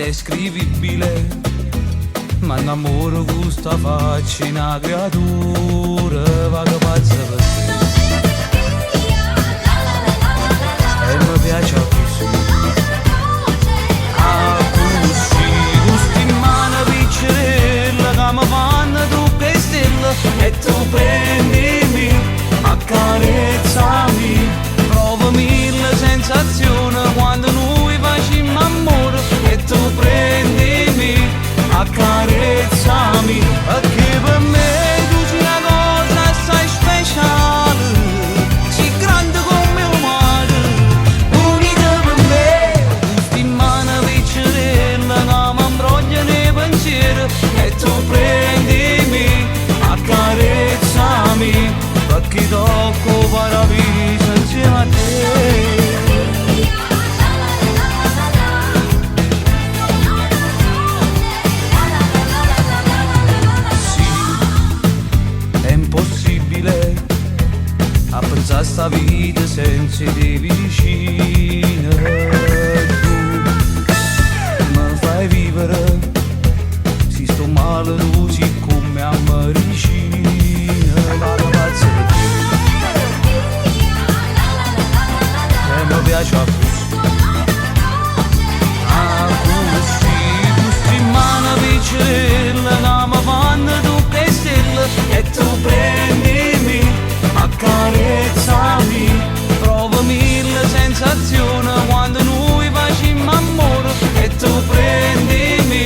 indescrivibile, ma innamoro questa faccia una creatura vaga pazza per te. E mi piace così, così, gusti in mano piccerella che mi fanno trucca e stella, e tu prendimi, accarezzami, provo mille sensazioni quando noi facciamo amore, e tu prendimi, accarezzami, perché per me tu sei una cosa assai speciale, sei grande come un mare, unica per me, gusti in mano piccerella che mi imbroglia nei pensieri, e tu prendimi, accarezzami, perché tocco paradiso insieme a te. A pensare a sta vita senza te vicino, tu mi fai vivere, se sto male tu sei come a medicina, vado pazzo per te, e mi piace così, così, gusti in mano piccerella che mi fanno trucca e stella, e tu prendimi, accarezzami, provo mille sensazioni quando noi facciamo amore, e tu prendimi,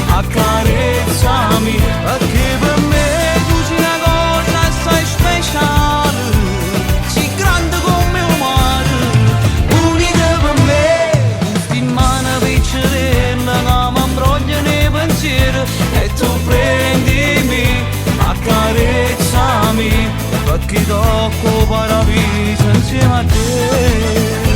accarezzami, perché per me tu sei una cosa assai speciale, sei grande come un mare, unica per me, gusti in mano piccerella che mi imbroglia nei pensieri, e tu prendimi, accarezzami, perché tocco paradiso insieme a te.